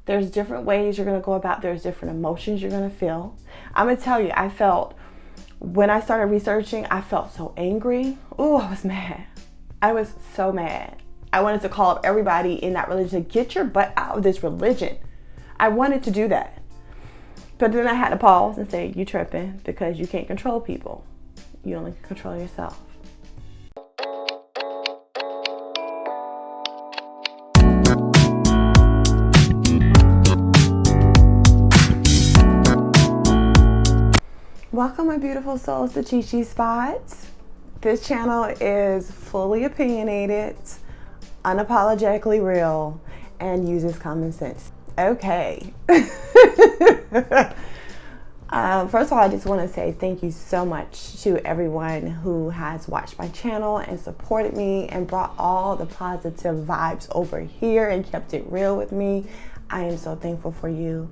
There's different ways you're going to go about. There's different emotions you're going to feel. I'm going to tell you, I felt, when I started researching, I felt so angry. Oh, I was mad. I was so mad. I wanted to call up everybody in that religion to get your butt out of this religion. I wanted to do that. But then I had to pause and say, you tripping, because you can't control people. You only can control yourself. Welcome, my beautiful souls, to Chi Chi Spots. This channel is fully opinionated, unapologetically real, and uses common sense. Okay. First of all, I just want to say thank you so much to everyone who has watched my channel and supported me and brought all the positive vibes over here and kept it real with me. I am so thankful for you.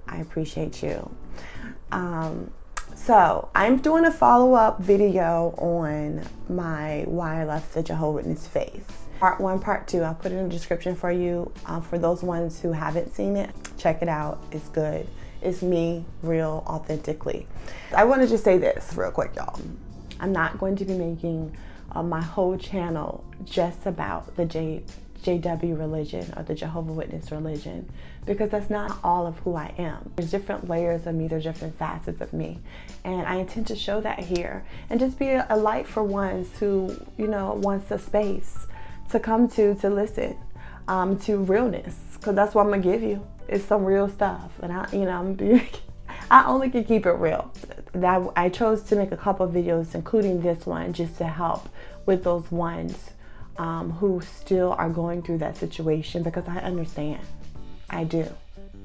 I appreciate you. So I'm doing a follow-up video on my why I left the Jehovah Witness faith. Part 1, part 2, I'll put it in the description for you. For those ones who haven't seen it, check it out. It's good. It's me, real, authentically. I want to just say this real quick, y'all. I'm not going to be making my whole channel just about the ExJW religion or the Jehovah Witness religion, because that's not all of who I am. There's different layers of me, there's different facets of me, and I intend to show that here and just be a light for ones who, you know, wants a space to come to listen to realness, because that's what I'm gonna give you. It's some real stuff, and I only can keep it real. I chose to make a couple of videos, including this one, just to help with those ones who still are going through that situation, because I understand. I do.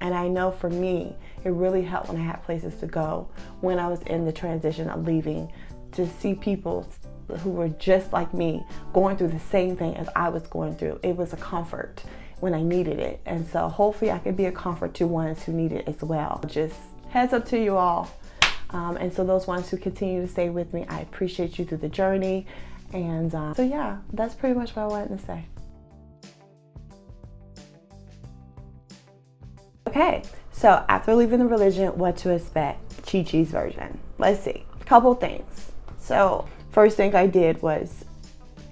And I know for me, it really helped when I had places to go, when I was in the transition of leaving, to see people who were just like me going through the same thing as I was going through. It was a comfort when I needed it. And so hopefully I can be a comfort to ones who need it as well. Just heads up to you all. And so those ones who continue to stay with me, I appreciate you through the journey. And so yeah, that's pretty much what I wanted to say. Okay, so after leaving the religion, what to expect? Chi Chi's version. Let's see, a couple things. So first thing I did was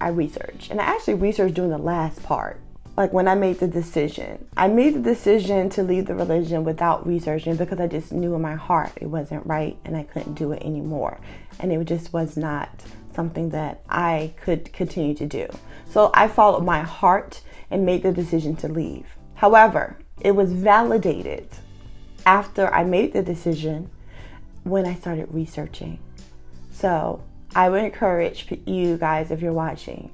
I researched, and I actually researched during the last part. Like when I made the decision. I made the decision to leave the religion without researching, because I just knew in my heart it wasn't right and I couldn't do it anymore. And it just was not something that I could continue to do. So I followed my heart and made the decision to leave. However, it was validated after I made the decision when I started researching. So I would encourage you guys, if you're watching,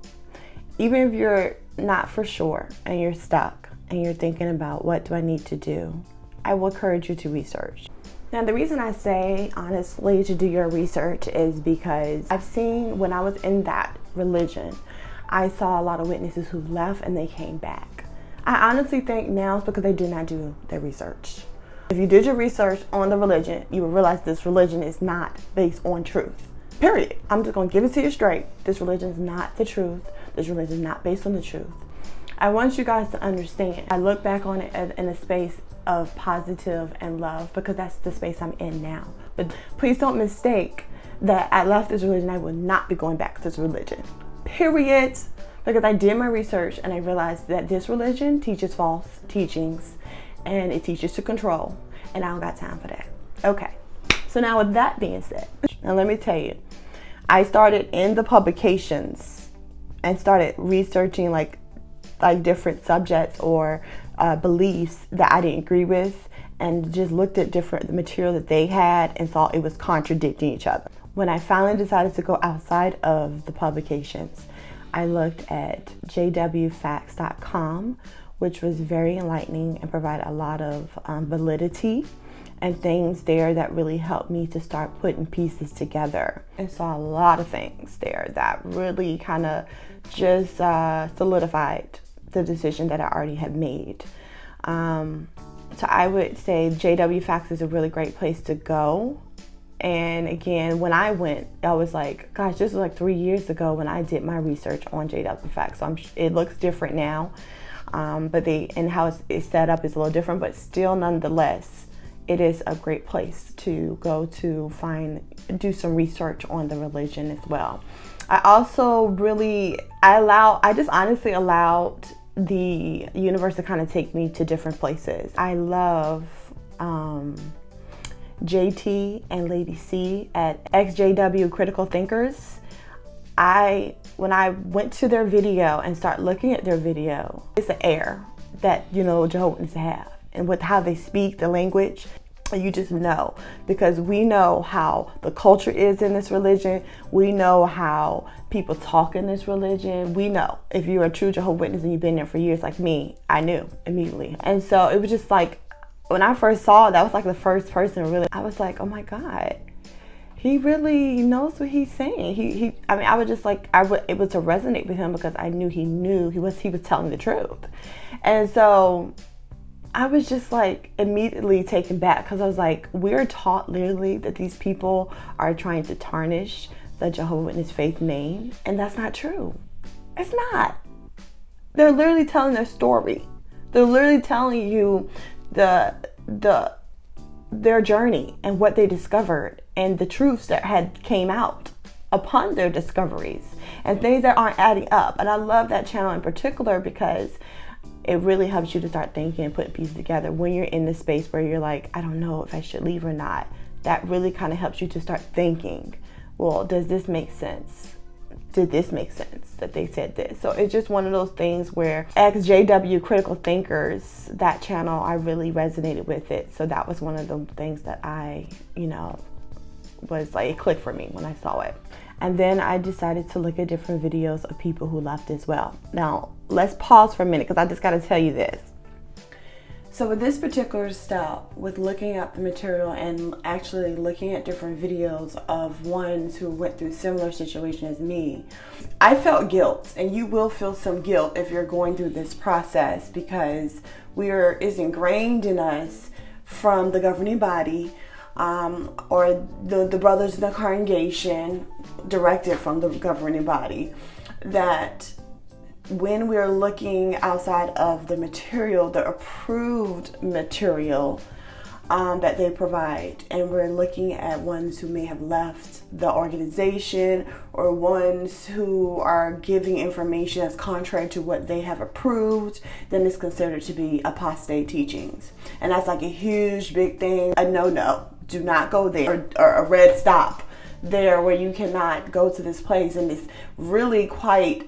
even if you're not for sure and you're stuck and you're thinking about what do I need to do, I will encourage you to research. Now, the reason I say, honestly, to do your research is because I've seen, when I was in that religion, I saw a lot of witnesses who left and they came back. I honestly think now it's because they did not do their research. If you did your research on the religion, you will realize this religion is not based on truth. Period. I'm just going to give it to you straight. This religion is not the truth. This religion is not based on the truth. I want you guys to understand. I look back on it in a space of positive and love, because that's the space I'm in now. But please don't mistake that I left this religion. I will not be going back to this religion. Period. Because I did my research and I realized that this religion teaches false teachings and it teaches to control, and I don't got time for that. Okay. So now with that being said, now let me tell you, I started in the publications and started researching like different subjects or beliefs that I didn't agree with, and just looked at the material that they had and saw it was contradicting each other. When I finally decided to go outside of the publications, I looked at ExJWfacts.com, which was very enlightening and provided a lot of validity and things there that really helped me to start putting pieces together. And saw a lot of things there that really kind of just solidified the decision that I already had made. So I would say JW Facts is a really great place to go. And again, when I went, I was like, gosh, this was like 3 years ago when I did my research on JW Facts. So it looks different now. but and how it's set up is a little different, but still nonetheless, it is a great place to go to do some research on the religion as well. I also I just honestly allowed the universe to kind of take me to different places. I love JT and Lady C at ExJW Critical Thinkers. When I went to their video and start looking at their video, it's an air that, Jehovah Witnesses have, and with how they speak, the language, you just know, because we know how the culture is in this religion. We know how people talk in this religion. We know if you're a true Jehovah Witness and you've been there for years like me, I knew immediately. And so it was just like, when I first saw it, that was like the first person really, I was like, oh my God, he really knows what he's saying. I was just like, able to resonate with him because I knew he was telling the truth. And so I was just like immediately taken back, because I was like, we're taught literally that these people are trying to tarnish the Jehovah Witness faith name, and that's not true. It's not. They're literally telling their story. They're literally telling you their journey and what they discovered and the truths that came out upon their discoveries and things that aren't adding up. And I love that channel in particular because it really helps you to start thinking and putting pieces together when you're in the space where you're like, I don't know if I should leave or not. That really kind of helps you to start thinking, well, does this make sense? Did this make sense that they said this? So it's just one of those things where ExJW Critical Thinkers, that channel, I really resonated with it. So that was one of the things that I, was like, it clicked for me when I saw it. And then I decided to look at different videos of people who left as well. Now, let's pause for a minute because I just got to tell you this. So with this particular step, with looking at the material and actually looking at different videos of ones who went through similar situation as me, I felt guilt, and you will feel some guilt if you're going through this process, because it's ingrained in us from the governing body, or the brothers in the congregation, directed from the governing body, that when we're looking outside of the material, the approved material that they provide, and we're looking at ones who may have left the organization or ones who are giving information that's contrary to what they have approved, then it's considered to be apostate teachings. And that's like a huge, big thing, a no-no. Do not go there, or a red stop there where you cannot go to this place. And it's really quite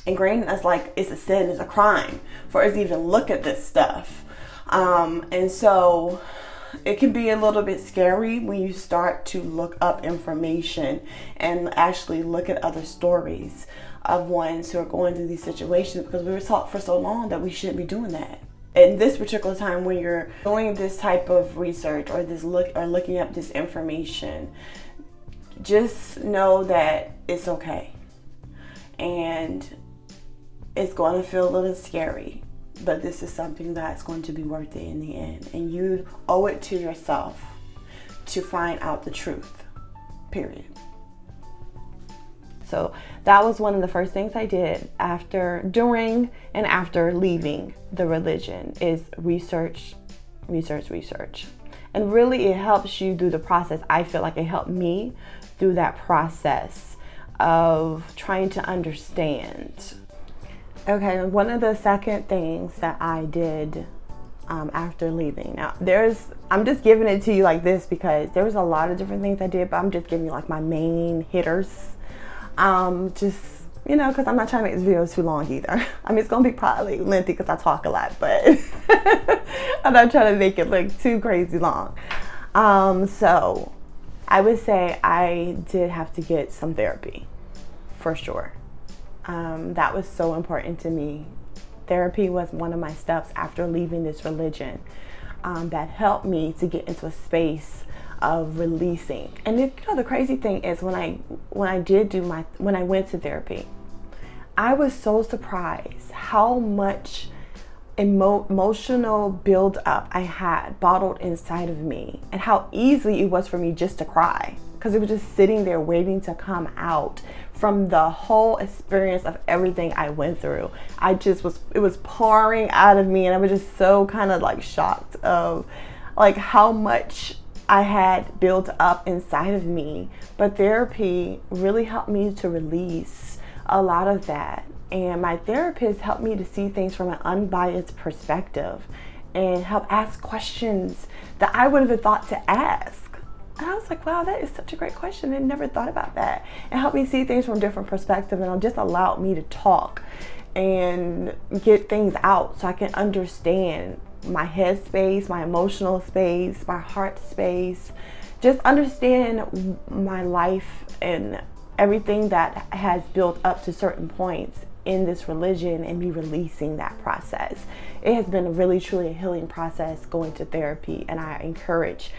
ingrained in us, like it's a sin, it's a crime for us to even look at this stuff. And so it can be a little bit scary when you start to look up information and actually look at other stories of ones who are going through these situations, because we were taught for so long that we shouldn't be doing that. In this particular time, when you're doing this type of research or looking up this information, just know that it's okay. And it's going to feel a little scary, but this is something that's going to be worth it in the end. And you owe it to yourself to find out the truth, period. So that was one of the first things I did during and after leaving the religion, is research. And really it helps you through the process. I feel like it helped me through that process of trying to understand. Okay, one of the second things that I did after leaving. Now, I'm just giving it to you like this because there was a lot of different things I did, but I'm just giving you like my main hitters. Because I'm not trying to make this video too long either. I mean, it's going to be probably lengthy because I talk a lot, but I'm not trying to make it look too crazy long. So I would say I did have to get some therapy, for sure. That was so important to me. Therapy was one of my steps after leaving this religion that helped me to get into a space of releasing. And the crazy thing is, when I went to therapy, I was so surprised how much emotional build up I had bottled inside of me, and how easy it was for me just to cry. because it was just sitting there waiting to come out from the whole experience of everything I went through. It was pouring out of me, and I was just so kind of like shocked of like how much I had built up inside of me. But therapy really helped me to release a lot of that. And my therapist helped me to see things from an unbiased perspective and help ask questions that I wouldn't have thought to ask. And I was like, wow, that is such a great question. I never thought about that. It helped me see things from a different perspective, and it just allowed me to talk and get things out so I can understand my head space, my emotional space, my heart space, just understand my life and everything that has built up to certain points in this religion, and be releasing that process. It has been really truly a healing process going to therapy, and I encourage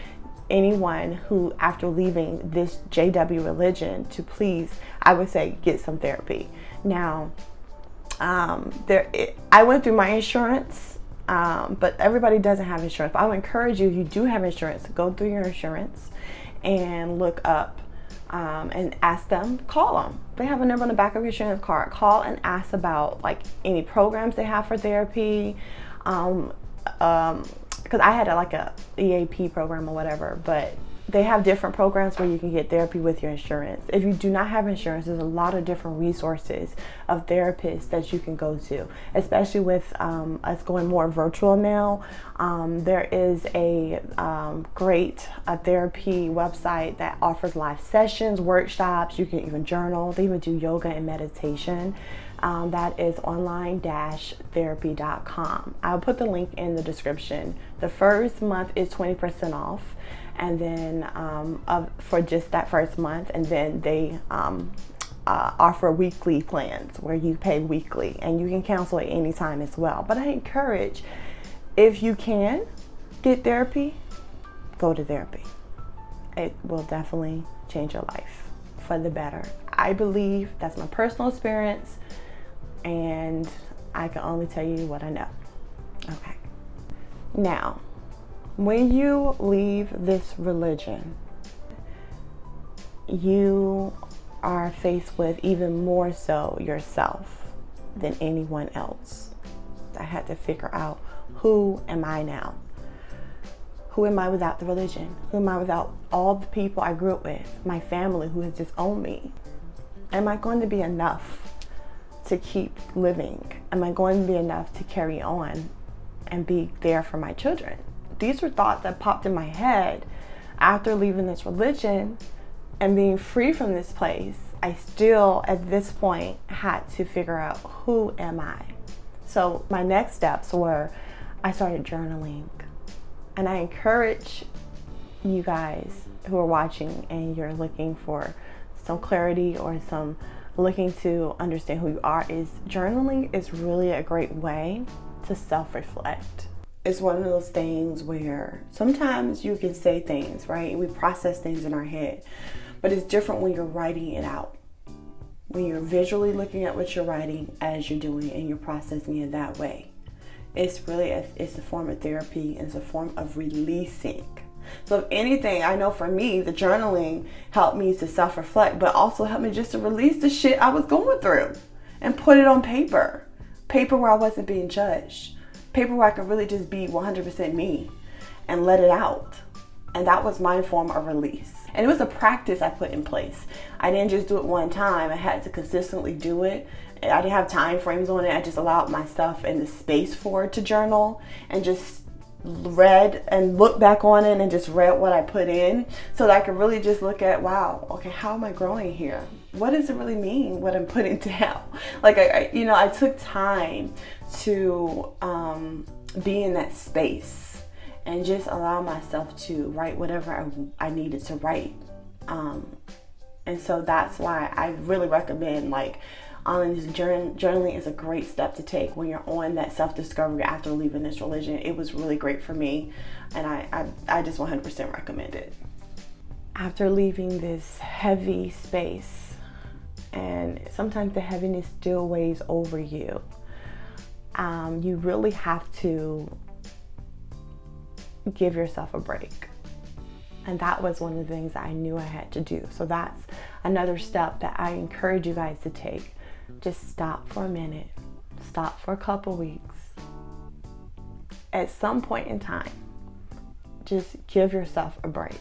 anyone who, after leaving this JW religion, to please, I would say, get some therapy. Now, I went through my insurance, but everybody doesn't have insurance. But I would encourage you, if you do have insurance, go through your insurance and look up and ask them, call them. They have a number on the back of your insurance card. Call and ask about like any programs they have for therapy. Because I had a EAP program or whatever, but they have different programs where you can get therapy with your insurance. If you do not have insurance, there's a lot of different resources of therapists that you can go to, especially with us going more virtual now. There is a great therapy website that offers live sessions, workshops. You can even journal. They even do yoga and meditation. That is online-therapy.com. I'll put the link in the description. The first month is 20% off, and then for just that first month, and then they offer weekly plans where you pay weekly, and you can cancel at any time as well. But I encourage, if you can get therapy, go to therapy. It will definitely change your life for the better. I believe that's my personal experience, and I can only tell you what I know. Okay. Now, when you leave this religion, you are faced with even more so yourself than anyone else. I had to figure out, who am I now? Who am I without the religion? Who am I without all the people I grew up with, my family who has disowned me? Am I going to be enough to keep living? Am I going to be enough to carry on and be there for my children? These were thoughts that popped in my head after leaving this religion and being free from this place. I still, at this point, had to figure out, who am I? So my next steps were, I started journaling. And I encourage you guys who are watching and you're looking for some clarity or some looking to understand who you are, is journaling is really a great way to self-reflect. It's one of those things where sometimes you can say things, right? We process things in our head, but it's different when you're writing it out. When you're visually looking at what you're writing as you're doing and you're processing it that way. It's really it's a form of therapy, and it's a form of releasing. So if anything, I know for me, the journaling helped me to self-reflect, but also helped me just to release the shit I was going through and put it on paper. Paper where I wasn't being judged. Paper where I could really just be 100% me and let it out. And that was my form of release. And it was a practice I put in place. I didn't just do it one time. I had to consistently do it. I didn't have time frames on it. I just allowed myself in the space for it to journal, and just read and looked back on it and just read what I put in, so that I could really just look at, wow, okay, how am I growing here? What does it really mean, what I'm putting down? Like, I took time to be in that space and just allow myself to write whatever I needed to write. And so that's why I really recommend, journaling is a great step to take when you're on that self-discovery after leaving this religion. It was really great for me, and I just 100% recommend it. After leaving this heavy space, and sometimes the heaviness still weighs over you, you really have to give yourself a break. And that was one of the things that I knew I had to do. So that's another step that I encourage you guys to take. Just stop for a minute. Stop for a couple weeks. At some point in time, just give yourself a break.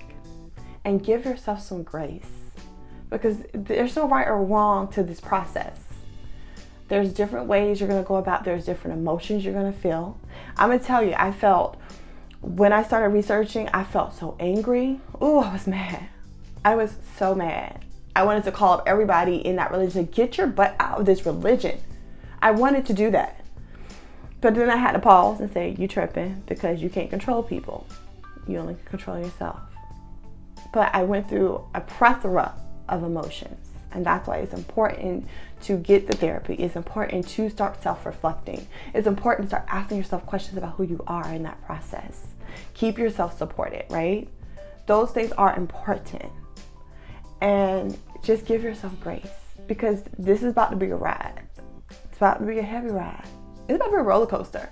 And give yourself some grace. Because there's no right or wrong to this process. There's different ways you're going to go about. There's different emotions you're going to feel. I'm going to tell you, when I started researching, I felt so angry. Ooh, I was mad. I was so mad. I wanted to call up everybody in that religion to get your butt out of this religion. I wanted to do that. But then I had to pause and say, you tripping, because you can't control people. You only can control yourself. But I went through a plethora of emotions. And that's why it's important to get the therapy. It's important to start self-reflecting. It's important to start asking yourself questions about who you are in that process. Keep yourself supported, right? Those things are important. And just give yourself grace, because this is about to be a ride. It's about to be a heavy ride. It's about to be a roller coaster.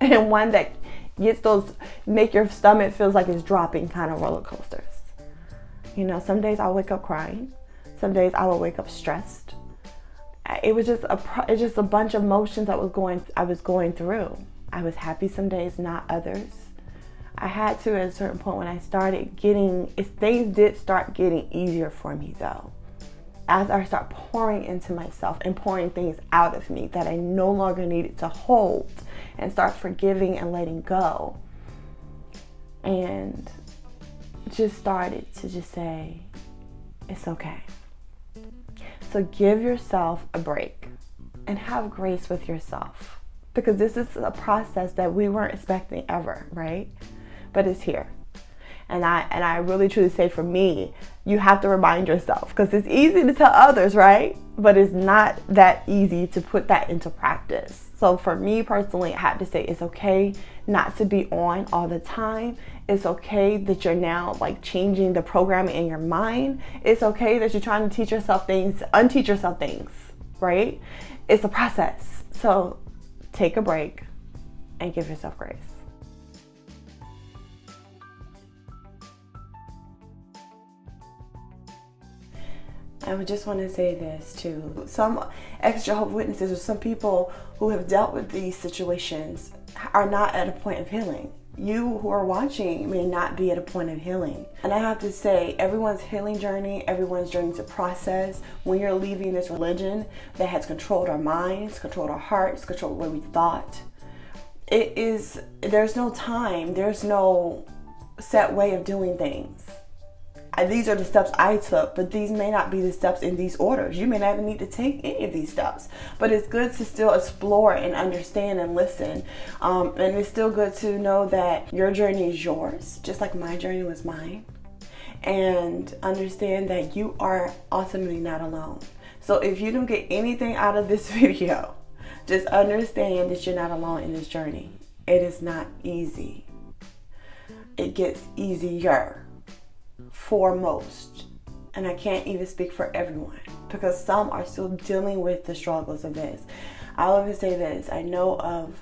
And one that make your stomach feels like it's dropping kind of roller coasters. You know, some days I'll wake up crying. Some days I will wake up stressed. It was just a bunch of emotions I was going through. I was happy some days, not others. I had to, at a certain point when I started things did start getting easier for me though. As I start pouring into myself and pouring things out of me that I no longer needed to hold, and start forgiving and letting go. And just started to just say, it's okay. So give yourself a break and have grace with yourself, because this is a process that we weren't expecting ever, right? But it's here. And I really truly say, for me, you have to remind yourself, because it's easy to tell others, right? But it's not that easy to put that into practice. So for me personally, I have to say it's okay not to be on all the time. It's okay that you're now changing the programming in your mind. It's okay that you're trying to teach yourself things, unteach yourself things, right? It's a process. So take a break and give yourself grace. I would just want to say this to some ex-Jehovah Witnesses, or some people who have dealt with these situations, are not at a point of healing. You who are watching may not be at a point of healing. And I have to say, everyone's healing journey, everyone's journey to process. When you're leaving this religion that has controlled our minds, controlled our hearts, controlled what we thought, there's no time, there's no set way of doing things. These are the steps I took, but these may not be the steps in these orders. You may not even need to take any of these steps, but it's good to still explore and understand and listen. And it's still good to know that your journey is yours, just like my journey was mine. And understand that you are ultimately not alone. So if you don't get anything out of this video, just understand that you're not alone in this journey. It is not easy. It gets easier. For most, and I can't even speak for everyone, because some are still dealing with the struggles of this. I'll even say this: I know of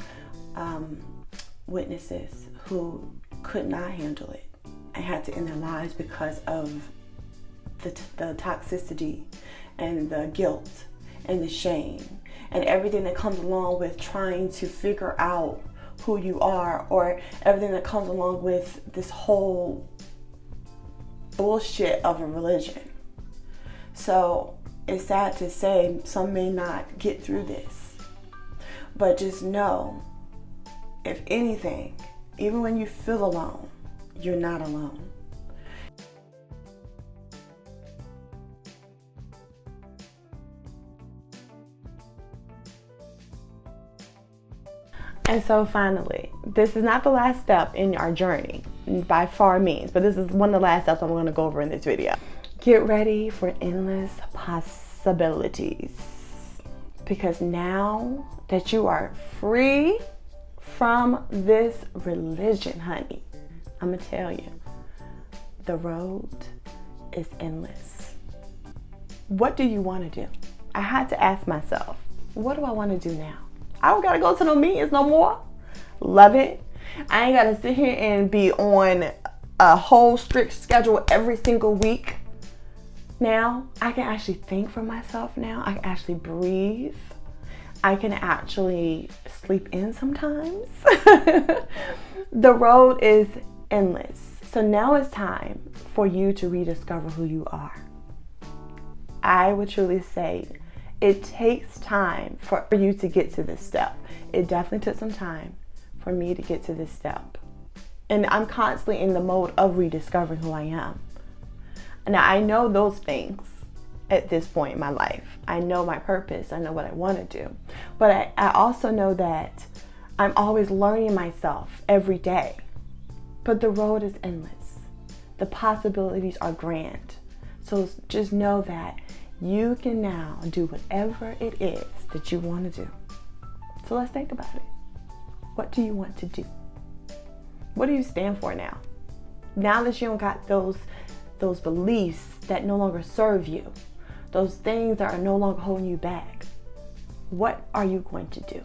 witnesses who could not handle it and had to end their lives because of the toxicity and the guilt and the shame and everything that comes along with trying to figure out who you are, or everything that comes along with this whole bullshit of a religion. So it's sad to say some may not get through this, but just know, if anything, even when you feel alone, you're not alone. And so finally, this is not the last step in our journey by far means, but this is one of the last steps I'm going to go over in this video. Get ready for endless possibilities, because now that you are free from this religion, honey, I'm going to tell you, the road is endless. What do you want to do? I had to ask myself, what do I want to do now? I don't gotta go to no meetings no more. Love it. I ain't gotta sit here and be on a whole strict schedule every single week. Now I can actually think for myself now. I can actually breathe. I can actually sleep in sometimes. The road is endless. So now it's time for you to rediscover who you are. I would truly say it takes time for you to get to this step. It definitely took some time for me to get to this step. And I'm constantly in the mode of rediscovering who I am. Now I know those things at this point in my life. I know my purpose. I know what I want to do. But I also know that I'm always learning myself every day. But the road is endless. The possibilities are grand. So just know that you can now do whatever it is that you want to do. So let's think about it. What do you want to do? What do you stand for now? Now that you don't got those beliefs that no longer serve you, those things that are no longer holding you back, what are you going to do?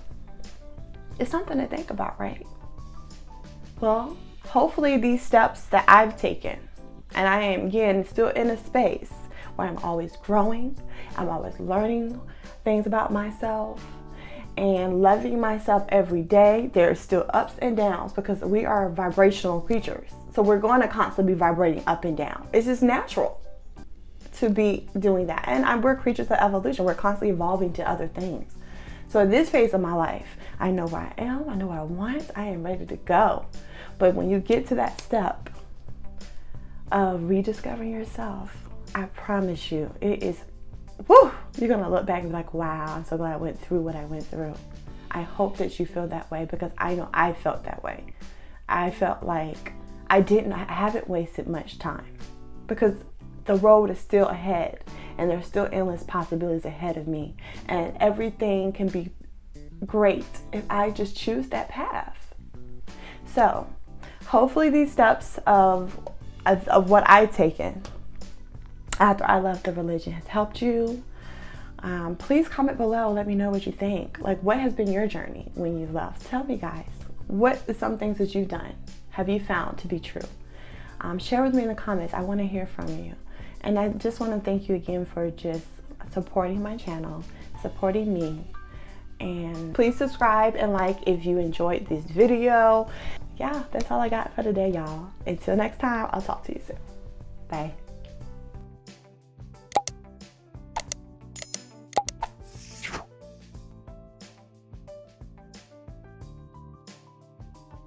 It's something to think about, right? Well, hopefully these steps that I've taken, and I am again still in a space where I'm always growing, I'm always learning things about myself and loving myself every day. There's still ups and downs because we are vibrational creatures. So we're going to constantly be vibrating up and down. It's just natural to be doing that. And we're creatures of evolution. We're constantly evolving to other things. So in this phase of my life, I know where I am. I know what I want. I am ready to go. But when you get to that step of rediscovering yourself, I promise you, it is, whew, you're going to look back and be like, wow, I'm so glad I went through what I went through. I hope that you feel that way because I know I felt that way. I felt like I haven't wasted much time because the road is still ahead and there's still endless possibilities ahead of me. And everything can be great if I just choose that path. So hopefully these steps of what I've taken after I left the religion has helped you. Please comment below. Let me know what you think. Like, what has been your journey when you left? Tell me, guys. What are some things that you've done have you found to be true? Share with me in the comments. I want to hear from you. And I just want to thank you again for just supporting my channel, supporting me. And please subscribe and like if you enjoyed this video. Yeah, that's all I got for today, y'all. Until next time, I'll talk to you soon. Bye.